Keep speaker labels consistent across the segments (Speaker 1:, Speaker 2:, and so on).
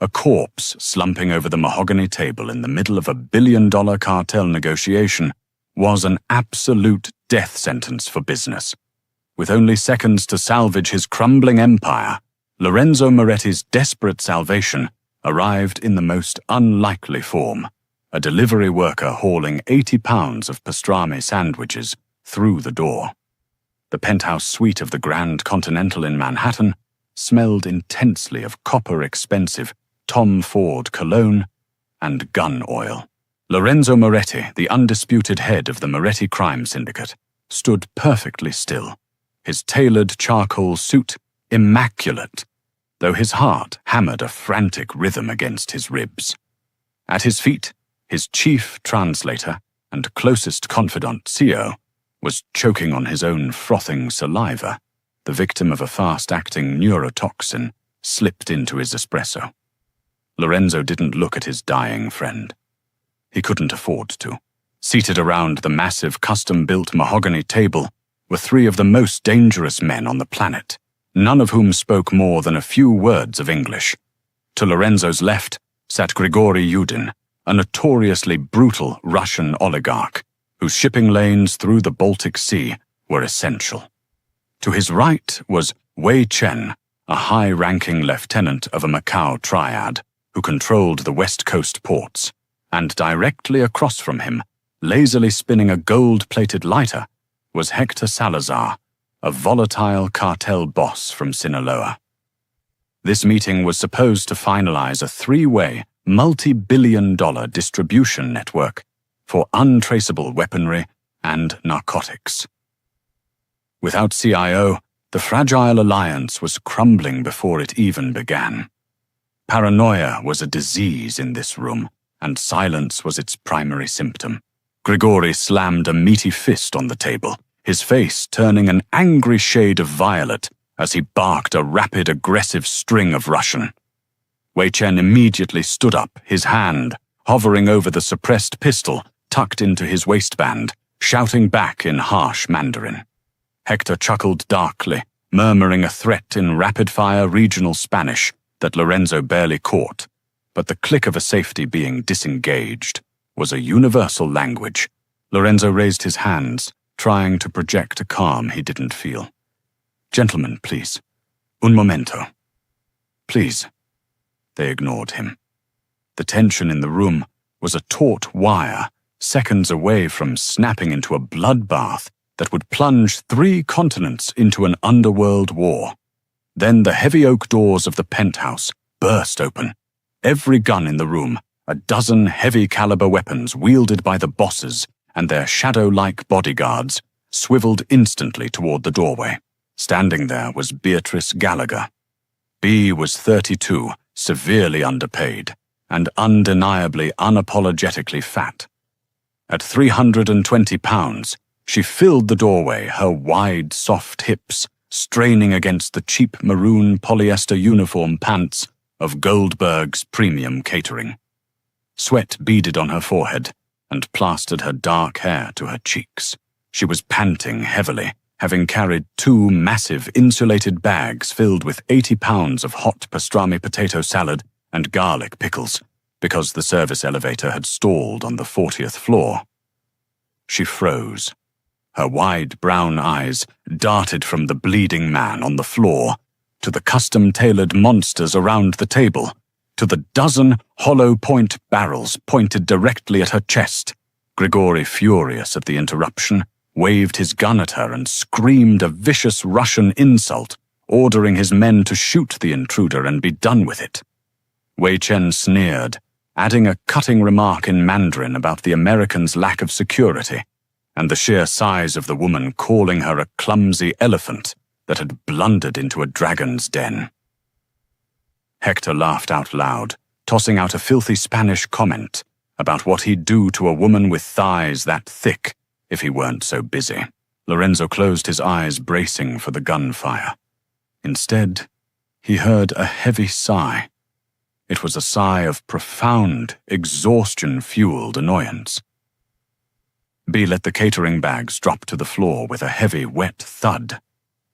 Speaker 1: a corpse slumping over the mahogany table in the middle of a billion-dollar cartel negotiation, was an absolute death sentence for business. With only seconds to salvage his crumbling empire, Lorenzo Moretti's desperate salvation arrived in the most unlikely form, a delivery worker hauling 80 pounds of pastrami sandwiches through the door. The penthouse suite of the Grand Continental in Manhattan smelled intensely of copper-expensive Tom Ford cologne and gun oil. Lorenzo Moretti, the undisputed head of the Moretti crime syndicate, stood perfectly still, his tailored charcoal suit immaculate, though his heart hammered a frantic rhythm against his ribs. At his feet, his chief translator and closest confidant, CEO, was choking on his own frothing saliva, the victim of a fast-acting neurotoxin slipped into his espresso. Lorenzo didn't look at his dying friend. He couldn't afford to. Seated around the massive custom-built mahogany table were three of the most dangerous men on the planet, none of whom spoke more than a few words of English. To Lorenzo's left sat Grigory Yudin, a notoriously brutal Russian oligarch, whose shipping lanes through the Baltic Sea were essential. To his right was Wei Chen, a high-ranking lieutenant of a Macau triad, who controlled the West Coast ports, and directly across from him, lazily spinning a gold-plated lighter, was Hector Salazar, a volatile cartel boss from Sinaloa. This meeting was supposed to finalize a three-way, multi-billion-dollar distribution network for untraceable weaponry and narcotics. Without CIO, the fragile alliance was crumbling before it even began. Paranoia was a disease in this room, and silence was its primary symptom. Grigory slammed a meaty fist on the table, his face turning an angry shade of violet as he barked a rapid, aggressive string of Russian. Wei Chen immediately stood up, his hand hovering over the suppressed pistol tucked into his waistband, shouting back in harsh Mandarin. Hector chuckled darkly, murmuring a threat in rapid-fire regional Spanish that Lorenzo barely caught, but the click of a safety being disengaged was a universal language. Lorenzo raised his hands, trying to project a calm he didn't feel. "Gentlemen, please. Un momento. Please." They ignored him. The tension in the room was a taut wire, seconds away from snapping into a bloodbath that would plunge 3 continents into an underworld war. Then the heavy oak doors of the penthouse burst open. Every gun in the room, a dozen heavy-caliber weapons wielded by the bosses and their shadow-like bodyguards, swiveled instantly toward the doorway. Standing there was Beatrice Gallagher. B was 32, severely underpaid, and undeniably unapologetically fat. At 320 pounds, she filled the doorway, her wide, soft hips straining against the cheap maroon polyester uniform pants of Goldberg's premium catering. Sweat beaded on her forehead and plastered her dark hair to her cheeks. She was panting heavily, having carried 2 massive insulated bags filled with 80 pounds of hot pastrami potato salad and garlic pickles, because the service elevator had stalled on the 40th floor. She froze. Her wide brown eyes darted from the bleeding man on the floor to the custom-tailored monsters around the table, to the dozen hollow-point barrels pointed directly at her chest. Grigory, furious at the interruption, waved his gun at her and screamed a vicious Russian insult, ordering his men to shoot the intruder and be done with it. Wei Chen sneered, adding a cutting remark in Mandarin about the Americans' lack of security, and the sheer size of the woman calling her a clumsy elephant that had blundered into a dragon's den. Hector laughed out loud, tossing out a filthy Spanish comment about what he'd do to a woman with thighs that thick if he weren't so busy. Lorenzo closed his eyes, bracing for the gunfire. Instead, he heard a heavy sigh. It was a sigh of profound, exhaustion-fueled annoyance. B let the catering bags drop to the floor with a heavy, wet thud.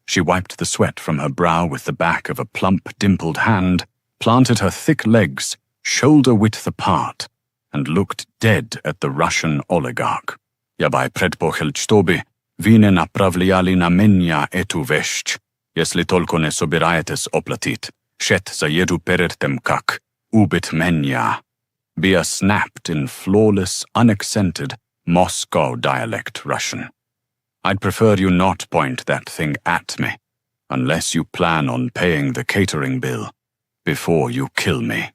Speaker 1: She wiped the sweat from her brow with the back of a plump, dimpled hand, planted her thick legs shoulder-width apart, and looked dead at the Russian oligarch. Ja by предпохельчтоби, вие направляли на меня эту вещь, если только не собираетесь оплатить, счет за еду перед тем, как убить меня. Bia snapped in flawless, unaccented, Moscow dialect Russian. I'd prefer you not point that thing at me, unless you plan on paying the catering bill before you kill me.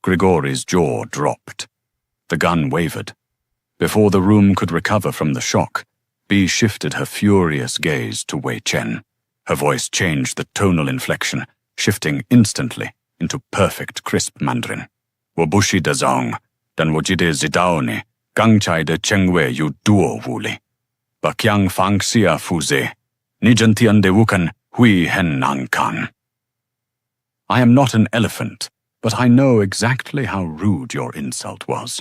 Speaker 1: Grigory's jaw dropped. The gun wavered. Before the room could recover from the shock, Bea shifted her furious gaze to Wei Chen. Her voice changed the tonal inflection, shifting instantly into perfect crisp Mandarin. Wabushi da zong, dan wajide zidaoni, gangchai de chengwe yu duo wuli. Bakyang fangxia fuze, nijantian de wukan hui hen nangkan. I am not an elephant, but I know exactly how rude your insult was.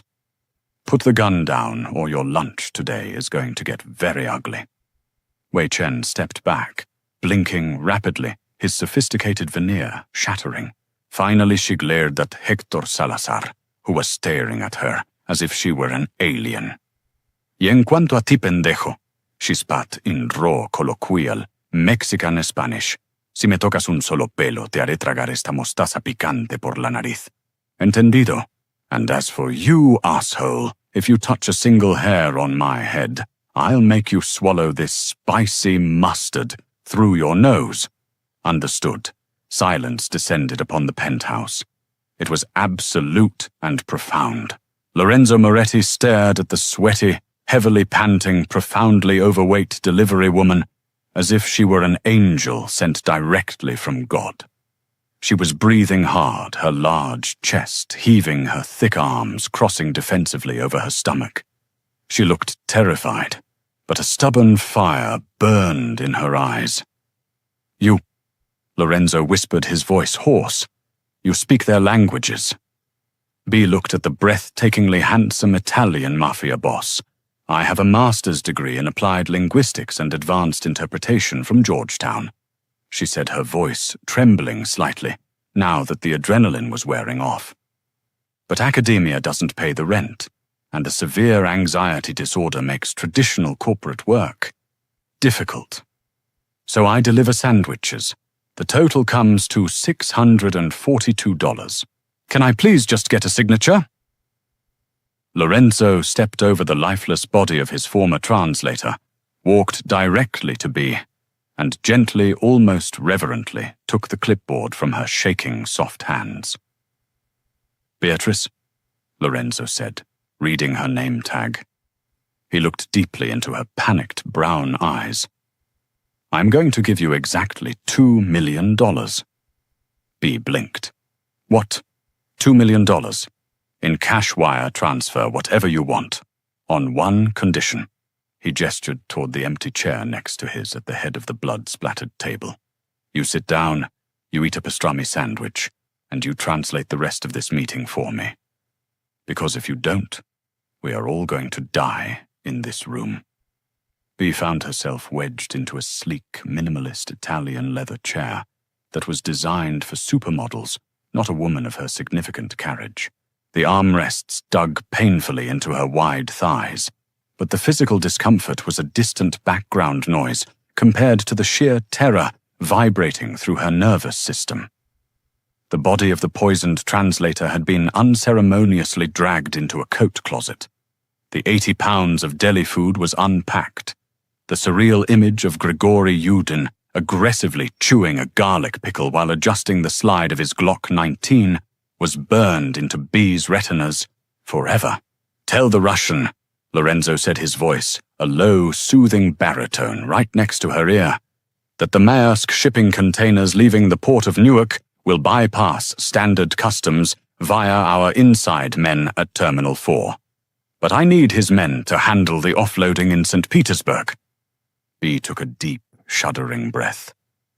Speaker 1: Put the gun down, or your lunch today is going to get very ugly. Wei Chen stepped back, blinking rapidly, his sophisticated veneer shattering. Finally she glared at Hector Salazar, who was staring at her as if she were an alien. Y en cuanto a ti pendejo, she spat in raw colloquial, Mexican Spanish. Si me tocas un solo pelo, te haré tragar esta mostaza picante por la nariz. Entendido? And as for you, asshole, if you touch a single hair on my head, I'll make you swallow this spicy mustard through your nose. Understood. Silence descended upon the penthouse. It was absolute and profound. Lorenzo Moretti stared at the sweaty, heavily panting, profoundly overweight delivery woman as if she were an angel sent directly from God. She was breathing hard, her large chest heaving, her thick arms crossing defensively over her stomach. She looked terrified, but a stubborn fire burned in her eyes. You, Lorenzo whispered, his voice hoarse. You speak their languages. Bea looked at the breathtakingly handsome Italian mafia boss. I have a master's degree in applied linguistics and advanced interpretation from Georgetown, she said, her voice trembling slightly, now that the adrenaline was wearing off. But academia doesn't pay the rent, and a severe anxiety disorder makes traditional corporate work difficult. So I deliver sandwiches. The total comes to $642. Can I please just get a signature? Lorenzo stepped over the lifeless body of his former translator, walked directly to Bea, and gently, almost reverently, took the clipboard from her shaking soft hands. Beatrice, Lorenzo said, reading her name tag. He looked deeply into her panicked brown eyes. I'm going to give you exactly $2 million. Bea blinked. What? $2 million? In cash wire transfer, whatever you want. On one condition. He gestured toward the empty chair next to his at the head of the blood-splattered table. You sit down, you eat a pastrami sandwich, and you translate the rest of this meeting for me. Because if you don't, we are all going to die in this room. Bea found herself wedged into a sleek, minimalist Italian leather chair that was designed for supermodels, not a woman of her significant carriage. The armrests dug painfully into her wide thighs, but the physical discomfort was a distant background noise compared to the sheer terror vibrating through her nervous system. The body of the poisoned translator had been unceremoniously dragged into a coat closet. The 80 pounds of deli food was unpacked. The surreal image of Grigory Yudin aggressively chewing a garlic pickle while adjusting the slide of his Glock 19 was burned into Bea's retinas forever. Tell the Russian, Lorenzo said, his voice, a low, soothing baritone right next to her ear, that the Maersk shipping containers leaving the port of Newark will bypass standard customs via our inside men at Terminal 4. But I need his men to handle the offloading in St. Petersburg. Bea took a deep, shuddering breath.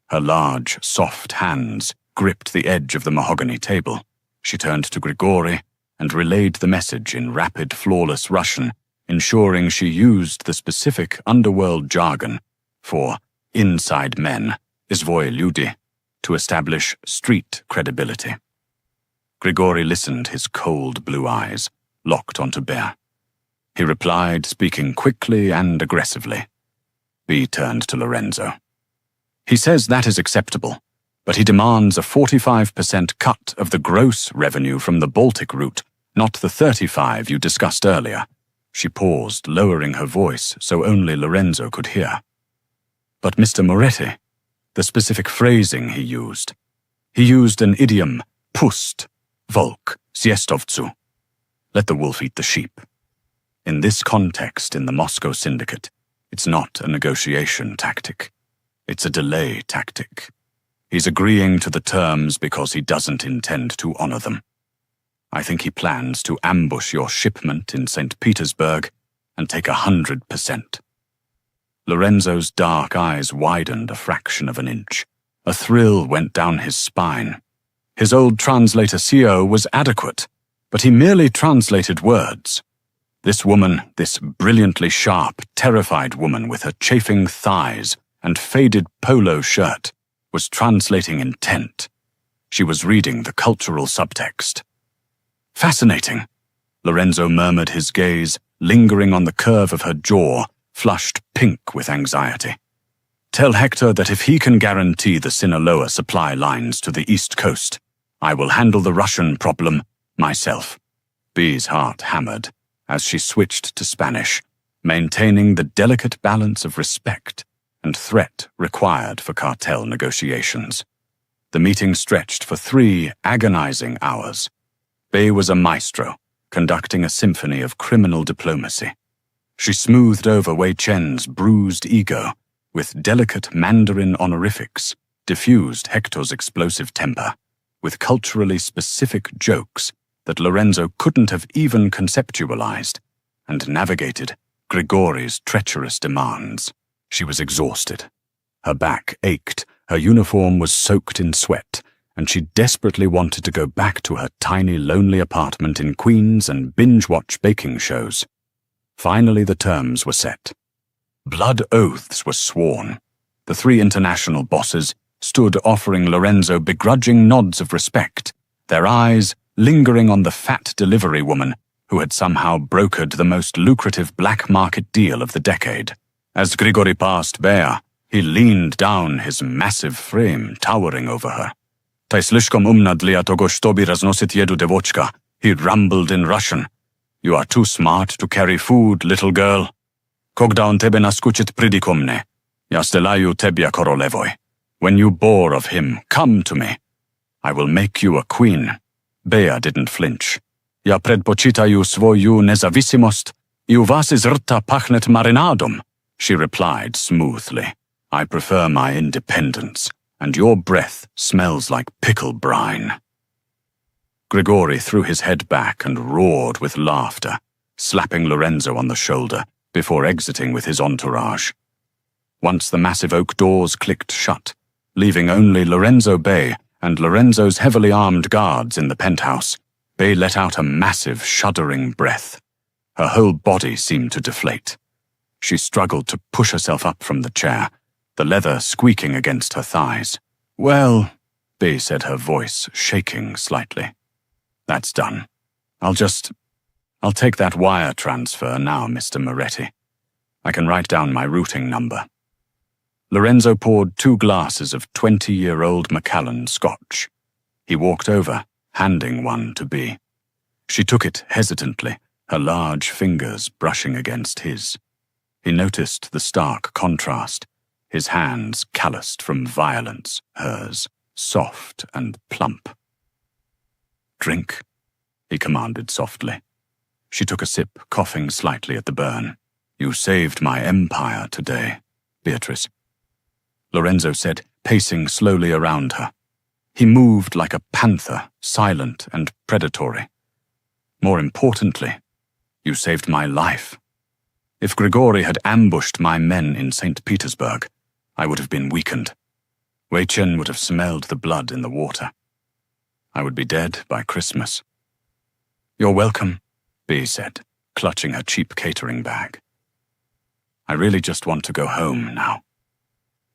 Speaker 1: Her large, soft hands gripped the edge of the mahogany table. She turned to Grigory and relayed the message in rapid, flawless Russian, ensuring she used the specific underworld jargon for inside men, izvoy люди, to establish street credibility. Grigori listened, his cold blue eyes locked onto Bea. He replied, speaking quickly and aggressively. B turned to Lorenzo. He says that is acceptable, but he demands a 45% cut of the gross revenue from the Baltic route, not the 35% you discussed earlier. She paused, lowering her voice so only Lorenzo could hear. But Mr. Moretti, the specific phrasing he used an idiom, pust, volk, siestovtsu. Let the wolf eat the sheep. In this context, in the Moscow Syndicate, it's not a negotiation tactic. It's a delay tactic. He's agreeing to the terms because he doesn't intend to honor them. I think he plans to ambush your shipment in St. Petersburg and take 100%. Lorenzo's dark eyes widened a fraction of an inch. A thrill went down his spine. His old translator CO was adequate, but he merely translated words. This woman, this brilliantly sharp, terrified woman with her chafing thighs and faded polo shirt, was translating intent. She was reading the cultural subtext. Fascinating, Lorenzo murmured, his gaze lingering on the curve of her jaw, flushed pink with anxiety. Tell Hector that if he can guarantee the Sinaloa supply lines to the East Coast, I will handle the Russian problem myself. Bee's heart hammered as she switched to Spanish, maintaining the delicate balance of respect and threat required for cartel negotiations. The meeting stretched for 3 agonizing hours. Bey was a maestro, conducting a symphony of criminal diplomacy. She smoothed over Wei Chen's bruised ego with delicate Mandarin honorifics, diffused Hector's explosive temper with culturally specific jokes that Lorenzo couldn't have even conceptualized, and navigated Grigori's treacherous demands. She was exhausted. Her back ached, her uniform was soaked in sweat, and she desperately wanted to go back to her tiny, lonely apartment in Queens and binge-watch baking shows. Finally, the terms were set. Blood oaths were sworn. The 3 international bosses stood offering Lorenzo begrudging nods of respect, their eyes lingering on the fat delivery woman who had somehow brokered the most lucrative black market deal of the decade. As Grigori passed Bea, he leaned down, his massive frame towering over her. "Ty slishkom umna dla togo shtobi raznosit jedu devochka," he rumbled in Russian. "You are too smart to carry food, little girl. Kogda on tebe naskuchit pridikomne. Ja stelaju tebia korolevoj. When you bore of him, come to me. I will make you a queen." Bea didn't flinch. "Ja predpočitaju svoju nezavisimost I u vas iz rta pachnet marinadom," she replied smoothly. "I prefer my independence, and your breath smells like pickle brine." Grigori threw his head back and roared with laughter, slapping Lorenzo on the shoulder before exiting with his entourage. Once the massive oak doors clicked shut, leaving only Lorenzo Bey and Lorenzo's heavily armed guards in the penthouse, Bey let out a massive, shuddering breath. Her whole body seemed to deflate. She struggled to push herself up from the chair, the leather squeaking against her thighs. "Well," Bey said, her voice shaking slightly. "That's done. I'll take that wire transfer now, Mr. Moretti. I can write down my routing number." Lorenzo poured 2 glasses of 20-year-old Macallan scotch. He walked over, handing one to Bea. She took it hesitantly, her large fingers brushing against his. He noticed the stark contrast, his hands calloused from violence, hers soft and plump. "Drink," he commanded softly. She took a sip, coughing slightly at the burn. "You saved my empire today, Beatrice," Lorenzo said, pacing slowly around her. He moved like a panther, silent and predatory. "More importantly, you saved my life. If Grigori had ambushed my men in St. Petersburg, I would have been weakened. Wei Chen would have smelled the blood in the water. I would be dead by Christmas." "You're welcome," Bea said, clutching her cheap catering bag. "I really just want to go home now."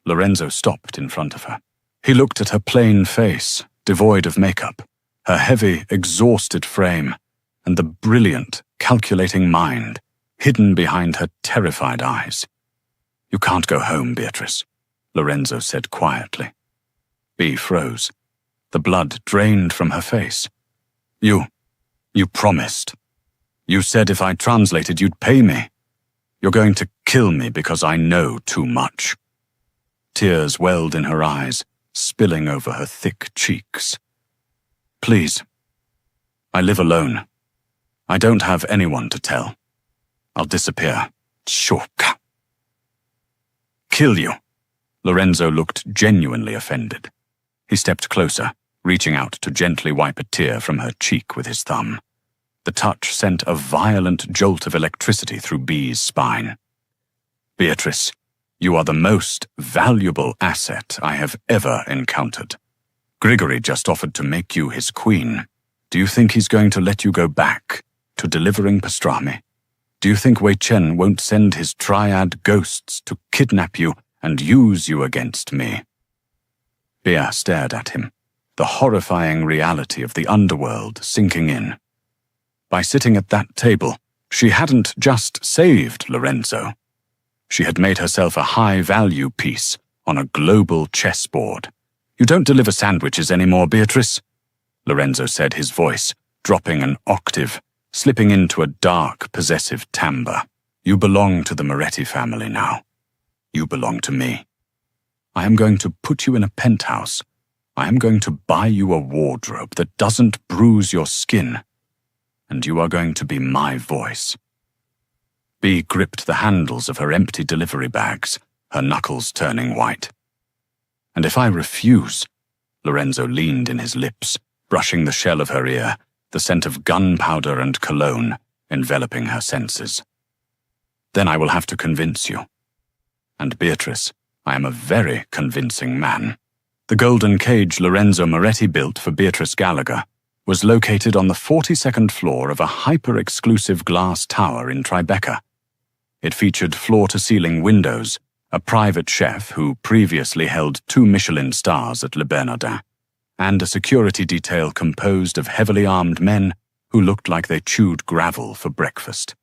Speaker 1: Lorenzo stopped in front of her, He looked at her plain face, devoid of makeup, her heavy, exhausted frame, and the brilliant, calculating mind hidden behind her terrified eyes. "You can't go home, Beatrice," Lorenzo said quietly. Bea froze. The blood drained from her face. You promised. You said if I translated, you'd pay me. You're going to kill me because I know too much." Tears welled in her eyes, spilling over her thick cheeks. "Please. I live alone. I don't have anyone to tell. I'll disappear. Shoka." "Kill you?" Lorenzo looked genuinely offended. He stepped closer, reaching out to gently wipe a tear from her cheek with his thumb. The touch sent a violent jolt of electricity through Bea's spine. "Beatrice, you are the most valuable asset I have ever encountered. Grigory just offered to make you his queen. Do you think he's going to let you go back to delivering pastrami? Do you think Wei Chen won't send his triad ghosts to kidnap you and use you against me?" Bea stared at him, the horrifying reality of the underworld sinking in. By sitting at that table, she hadn't just saved Lorenzo. She had made herself a high-value piece on a global chessboard. "You don't deliver sandwiches anymore, Beatrice," Lorenzo said, his voice dropping an octave, slipping into a dark, possessive timbre. "You belong to the Moretti family now. You belong to me. I am going to put you in a penthouse. I am going to buy you a wardrobe that doesn't bruise your skin. And you are going to be my voice." Bea gripped the handles of her empty delivery bags, her knuckles turning white. "And if I refuse," Lorenzo leaned in his lips, brushing the shell of her ear, the scent of gunpowder and cologne enveloping her senses. "Then I will have to convince you. And Beatrice, I am a very convincing man." The golden cage Lorenzo Moretti built for Beatrice Gallagher was located on the 42nd floor of a hyper-exclusive glass tower in Tribeca. It featured floor-to-ceiling windows, a private chef who previously held 2 Michelin stars at Le Bernardin, and a security detail composed of heavily armed men who looked like they chewed gravel for breakfast.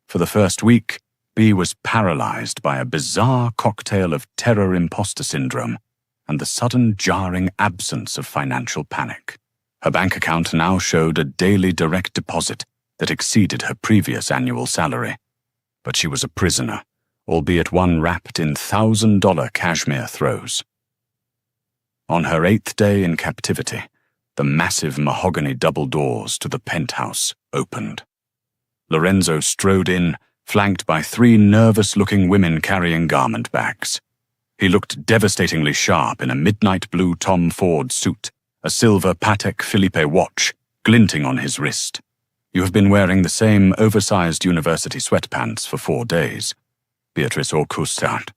Speaker 1: For the first week, Bea was paralyzed by a bizarre cocktail of terror imposter syndrome and the sudden jarring absence of financial panic. Her bank account now showed a daily direct deposit that exceeded her previous annual salary. But she was a prisoner, albeit one wrapped in $1,000 cashmere throws. On her 8th day in captivity, the massive mahogany double doors to the penthouse opened. Lorenzo strode in, flanked by 3 nervous-looking women carrying garment bags. He looked devastatingly sharp in a midnight blue Tom Ford suit, a silver Patek Philippe watch glinting on his wrist. "You have been wearing the same oversized university sweatpants for 4 days, Beatrice Orcustad."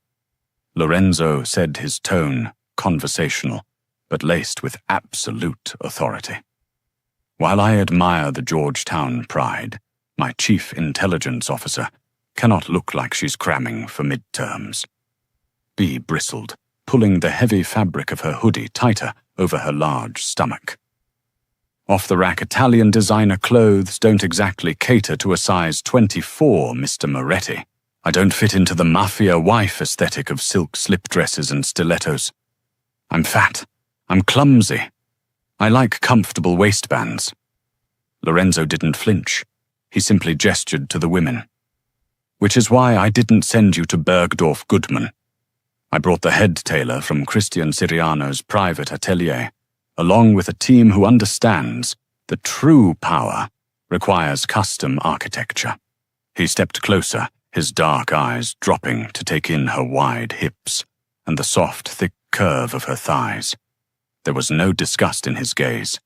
Speaker 1: Lorenzo said, his tone conversational, but laced with absolute authority. "While I admire the Georgetown pride, my chief intelligence officer cannot look like she's cramming for midterms." Bea bristled, pulling the heavy fabric of her hoodie tighter over her large stomach. "Off-the-rack Italian designer clothes don't exactly cater to a size 24, Mr. Moretti. I don't fit into the mafia wife aesthetic of silk slip dresses and stilettos. I'm fat. I'm clumsy. I like comfortable waistbands." Lorenzo didn't flinch. He simply gestured to the women. "Which is why I didn't send you to Bergdorf Goodman. I brought the head tailor from Christian Siriano's private atelier, along with a team who understands that true power requires custom architecture." He stepped closer, his dark eyes dropping to take in her wide hips and the soft, thick curve of her thighs. There was no disgust in his gaze,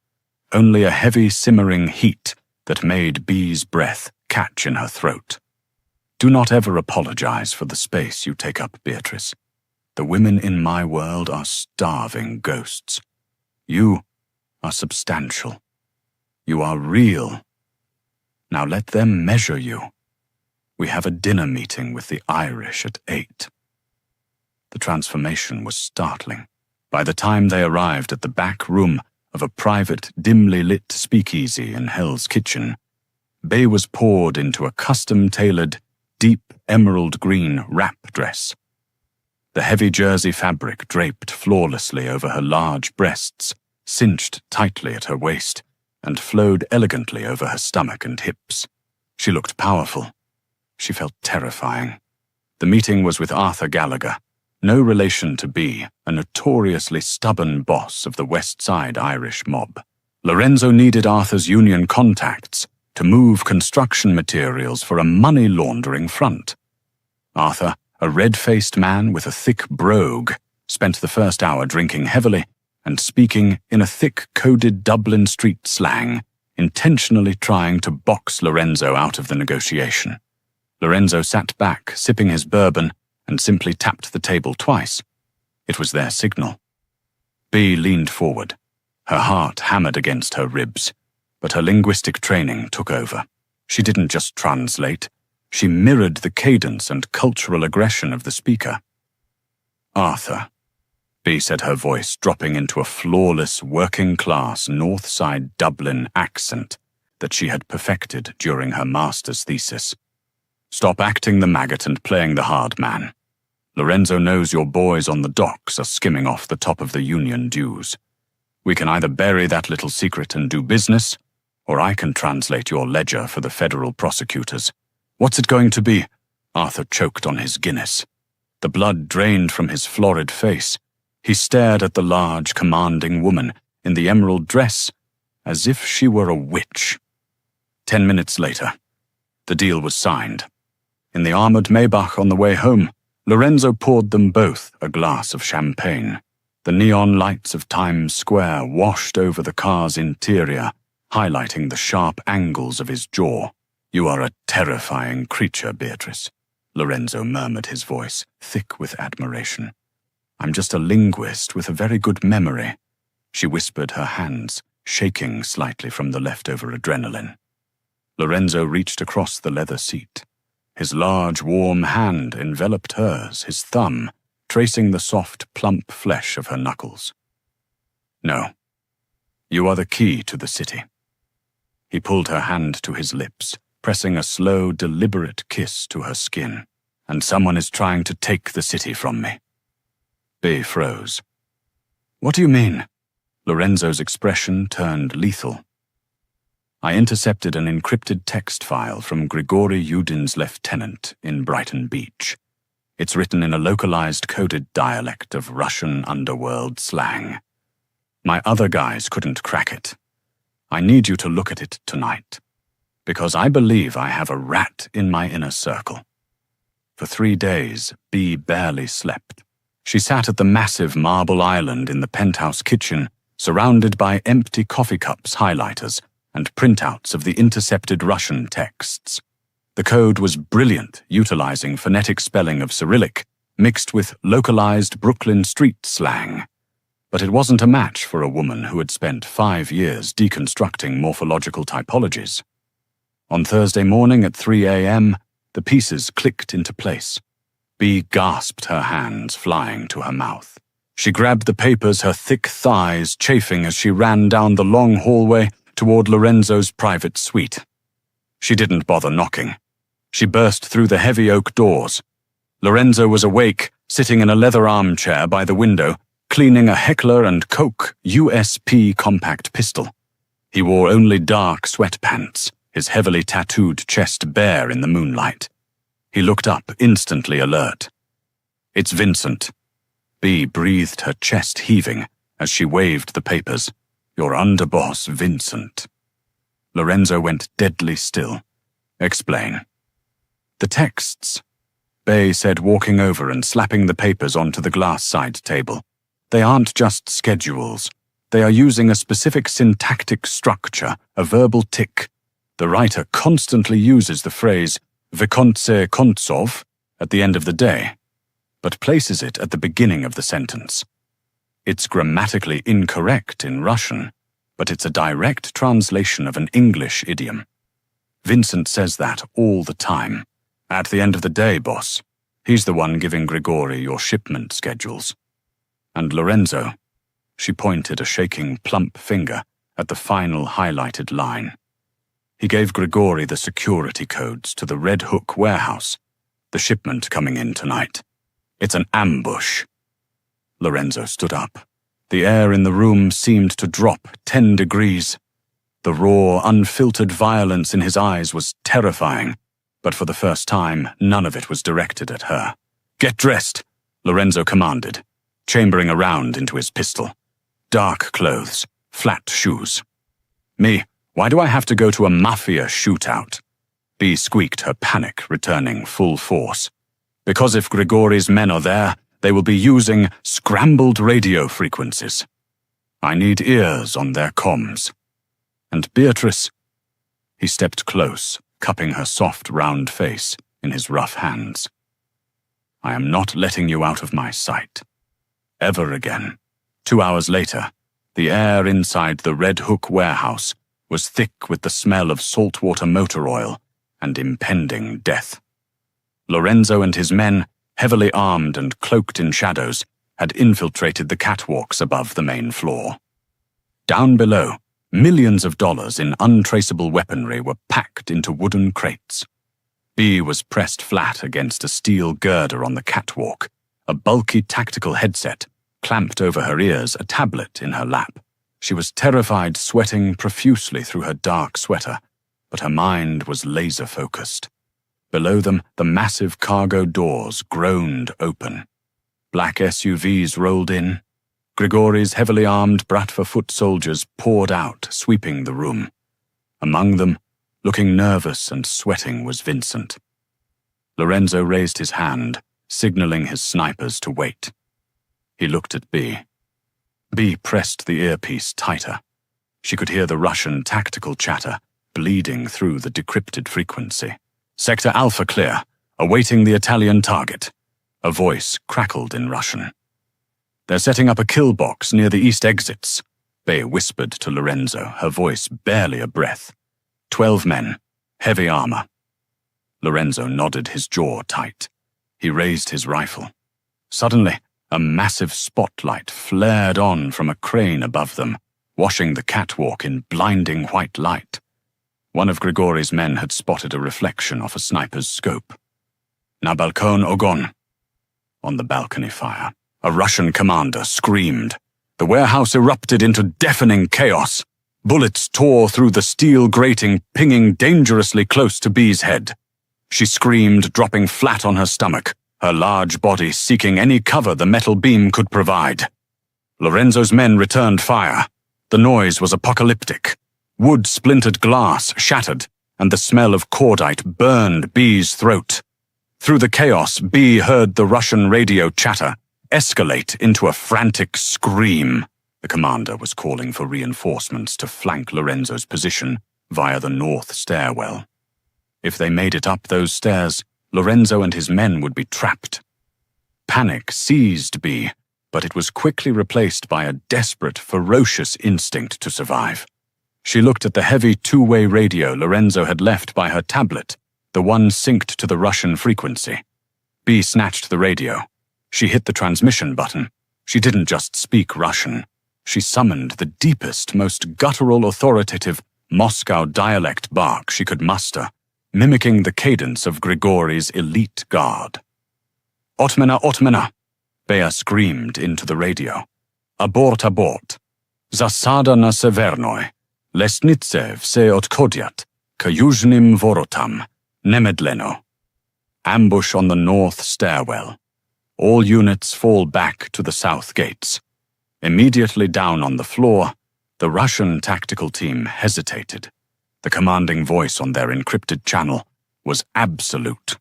Speaker 1: only a heavy, simmering heat that made Bea's breath catch in her throat. "Do not ever apologize for the space you take up, Beatrice. The women in my world are starving ghosts. You are substantial. You are real. Now let them measure you. We have a dinner meeting with the Irish at 8. The transformation was startling, By the time they arrived at the back room of a private, dimly lit speakeasy in Hell's Kitchen, Bay was poured into a custom-tailored, deep emerald green wrap dress. The heavy jersey fabric draped flawlessly over her large breasts, cinched tightly at her waist, and flowed elegantly over her stomach and hips. She looked powerful. She felt terrifying. The meeting was with Arthur Gallagher, no relation to Bea, a notoriously stubborn boss of the West Side Irish mob. Lorenzo needed Arthur's union contacts to move construction materials for a money-laundering front. Arthur, a red-faced man with a thick brogue, spent the first hour drinking heavily and speaking in a thick-coded Dublin street slang, intentionally trying to box Lorenzo out of the negotiation. Lorenzo sat back, sipping his bourbon, and simply tapped the table twice. It was their signal. Bea leaned forward, her heart hammered against her ribs, but her linguistic training took over. She didn't just translate, she mirrored the cadence and cultural aggression of the speaker. "Arthur," Bea said, her voice dropping into a flawless, working-class North Side Dublin accent that she had perfected during her master's thesis. "Stop acting the maggot and playing the hard man. Lorenzo knows your boys on the docks are skimming off the top of the union dues. We can either bury that little secret and do business, or I can translate your ledger for the federal prosecutors." "What's it going to be?" Arthur choked on his Guinness. The blood drained from his florid face. He stared at the large, commanding woman in the emerald dress as if she were a witch. 10 minutes later, the deal was signed. In the armored Maybach on the way home, Lorenzo poured them both a glass of champagne. The neon lights of Times Square washed over the car's interior, highlighting the sharp angles of his jaw. "You are a terrifying creature, Beatrice," Lorenzo murmured, his voice thick with admiration. "I'm just a linguist with a very good memory," she whispered, her hands shaking slightly from the leftover adrenaline. Lorenzo reached across the leather seat. His large, warm hand enveloped hers, his thumb tracing the soft, plump flesh of her knuckles. "No. You are the key to the city." He pulled her hand to his lips, pressing a slow, deliberate kiss to her skin. "And someone is trying to take the city from me." Bea froze. "What do you mean?" Lorenzo's expression turned lethal. "I intercepted an encrypted text file from Grigory Yudin's lieutenant in Brighton Beach. It's written in a localized coded dialect of Russian underworld slang. My other guys couldn't crack it. I need you to look at it tonight, because I believe I have a rat in my inner circle." For 3 days, Bea barely slept. She sat at the massive marble island in the penthouse kitchen, surrounded by empty coffee cups, highlighters, and printouts of the intercepted Russian texts. The code was brilliant, utilizing phonetic spelling of Cyrillic, mixed with localized Brooklyn street slang. But it wasn't a match for a woman who had spent 5 years deconstructing morphological typologies. On Thursday morning at 3 a.m., the pieces clicked into place. Bea gasped, her hands flying to her mouth. She grabbed the papers, her thick thighs chafing as she ran down the long hallway toward Lorenzo's private suite. She didn't bother knocking. She burst through the heavy oak doors. Lorenzo was awake, sitting in a leather armchair by the window, cleaning a Heckler & Koch USP compact pistol. He wore only dark sweatpants, his heavily tattooed chest bare in the moonlight. He looked up, instantly alert. "It's Vincent." Bea breathed, her chest heaving as she waved the papers. "Your underboss, Vincent." Lorenzo went deadly still. "Explain." "The texts," Bea said, walking over and slapping the papers onto the glass side table. "They aren't just schedules. They are using a specific syntactic structure, a verbal tick. The writer constantly uses the phrase "Vykonce kontsov" at the end of the day, but places it at the beginning of the sentence. It's grammatically incorrect in Russian, but it's a direct translation of an English idiom. Vincent says that all the time. "At the end of the day, boss." He's the one giving Grigory your shipment schedules. And Lorenzo, She pointed a shaking, plump finger at the final highlighted line. He gave Grigori the security codes to the Red Hook warehouse. The shipment coming in tonight. It's an ambush. Lorenzo stood up. The air in the room seemed to drop 10 degrees. The raw, unfiltered violence in his eyes was terrifying, but for the first time, none of it was directed at her. "Get dressed," Lorenzo commanded, chambering a round into his pistol. Dark clothes, flat shoes. "Me, why do I have to go to a mafia shootout?" Bea squeaked, her panic returning full force. "Because if Grigori's men are there, they will be using scrambled radio frequencies. I need ears on their comms. And Beatrice..." He stepped close, cupping her soft, round face in his rough hands. "I am not letting you out of my sight. Ever again." 2 hours later, the air inside the Red Hook warehouse was thick with the smell of saltwater motor oil and impending death. Lorenzo and his men, heavily armed and cloaked in shadows, had infiltrated the catwalks above the main floor. Down below, millions of dollars in untraceable weaponry were packed into wooden crates. Bea was pressed flat against a steel girder on the catwalk, a bulky tactical headset clamped over her ears, a tablet in her lap. She was terrified, sweating profusely through her dark sweater, but her mind was laser-focused. Below them, the massive cargo doors groaned open. Black SUVs rolled in. Grigori's heavily armed Bratva foot soldiers poured out, sweeping the room. Among them, looking nervous and sweating, was Vincent. Lorenzo raised his hand, signaling his snipers to wait. He looked at Bea. Bea pressed the earpiece tighter. She could hear the Russian tactical chatter bleeding through the decrypted frequency. "Sector Alpha clear, awaiting the Italian target." A voice crackled in Russian. "They're setting up a kill box near the east exits," Bea whispered to Lorenzo, her voice barely a breath. 12 men, heavy armor. Lorenzo nodded, his jaw tight. He raised his rifle. Suddenly, a massive spotlight flared on from a crane above them, washing the catwalk in blinding white light. One of Grigori's men had spotted a reflection off a sniper's scope. "Na balkon ogon." On the balcony fire, a Russian commander screamed. The warehouse erupted into deafening chaos. Bullets tore through the steel grating, pinging dangerously close to Bea's head. She screamed, dropping flat on her stomach, her large body seeking any cover the metal beam could provide. Lorenzo's men returned fire. The noise was apocalyptic. Wood splintered glass, shattered, and the smell of cordite burned Bea's throat. Through the chaos, Bea heard the Russian radio chatter escalate into a frantic scream. The commander was calling for reinforcements to flank Lorenzo's position via the north stairwell. If they made it up those stairs, Lorenzo and his men would be trapped. Panic seized Bea, but it was quickly replaced by a desperate, ferocious instinct to survive. She looked at the heavy two-way radio Lorenzo had left by her tablet, the one synced to the Russian frequency. Bea snatched the radio. She hit the transmission button. She didn't just speak Russian. She summoned the deepest, most guttural, authoritative Moscow dialect bark she could muster, mimicking the cadence of Grigori's elite guard. "Otmana, Otmana!" Bea screamed into the radio. "Abort, abort! Zasada na severnoi! Lesnitsev se odkodiat, k yuzhnim vorotam, nemedleno." Ambush on the north stairwell. All units fall back to the south gates. Immediately down on the floor, the Russian tactical team hesitated. The commanding voice on their encrypted channel was absolute.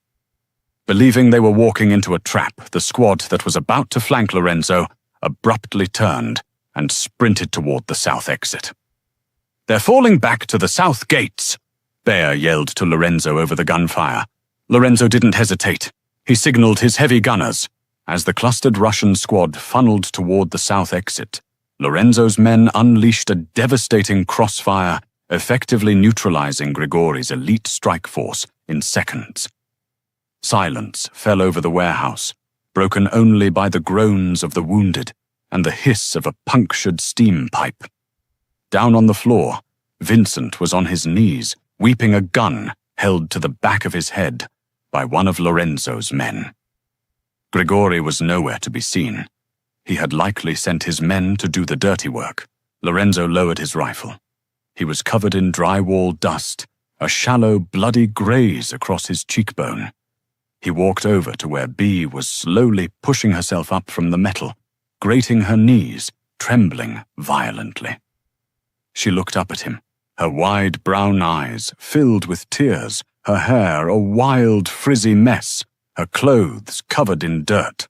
Speaker 1: Believing they were walking into a trap, the squad that was about to flank Lorenzo abruptly turned and sprinted toward the south exit. "They're falling back to the south gates," Bea yelled to Lorenzo over the gunfire. Lorenzo didn't hesitate. He signaled his heavy gunners. As the clustered Russian squad funneled toward the south exit, Lorenzo's men unleashed a devastating crossfire, effectively neutralizing Grigori's elite strike force in seconds. Silence fell over the warehouse, broken only by the groans of the wounded and the hiss of a punctured steam pipe. Down on the floor, Vincent was on his knees, weeping a gun held to the back of his head by one of Lorenzo's men. Grigori was nowhere to be seen. He had likely sent his men to do the dirty work. Lorenzo lowered his rifle. He was covered in drywall dust, a shallow, bloody graze across his cheekbone. He walked over to where Bee was slowly pushing herself up from the metal, grating her knees, trembling violently. She looked up at him, her wide brown eyes filled with tears, her hair a wild, frizzy mess, her clothes covered in dirt.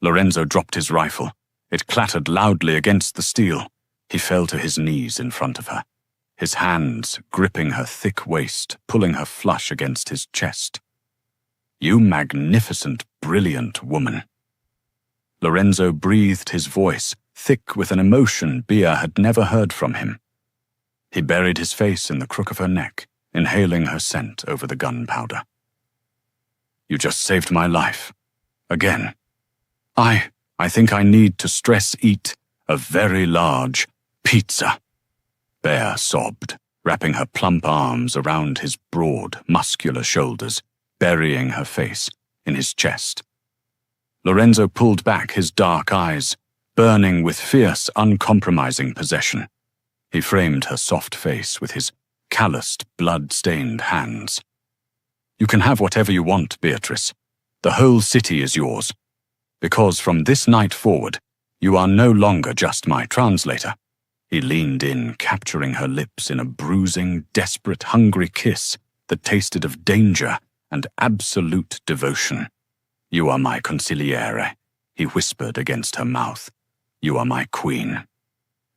Speaker 1: Lorenzo dropped his rifle. It clattered loudly against the steel. He fell to his knees in front of her, his hands gripping her thick waist, pulling her flush against his chest. "You magnificent, brilliant woman." Lorenzo breathed his voice, thick with an emotion Bea had never heard from him. He buried his face in the crook of her neck, inhaling her scent over the gunpowder. "You just saved my life. Again. I think I need to stress eat a very large pizza." Bea sobbed, wrapping her plump arms around his broad, muscular shoulders, burying her face in his chest. Lorenzo pulled back his dark eyes, burning with fierce, uncompromising possession. He framed her soft face with his calloused, blood-stained hands. "You can have whatever you want, Beatrice. The whole city is yours. Because from this night forward, you are no longer just my translator." He leaned in, capturing her lips in a bruising, desperate, hungry kiss that tasted of danger and absolute devotion. "You are my consigliere," he whispered against her mouth. "You are my queen."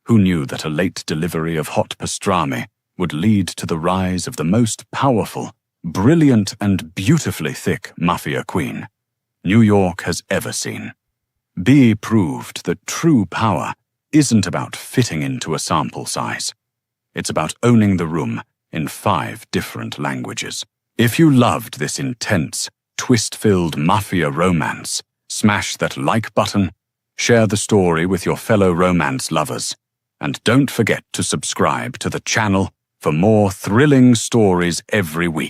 Speaker 1: Who knew that a late delivery of hot pastrami would lead to the rise of the most powerful, brilliant, and beautifully thick mafia queen New York has ever seen? Bea proved that true power isn't about fitting into a sample size. It's about owning the room in 5 different languages. If you loved this intense, twist-filled mafia romance, smash that like button, share the story with your fellow romance lovers, and don't forget to subscribe to the channel for more thrilling stories every week.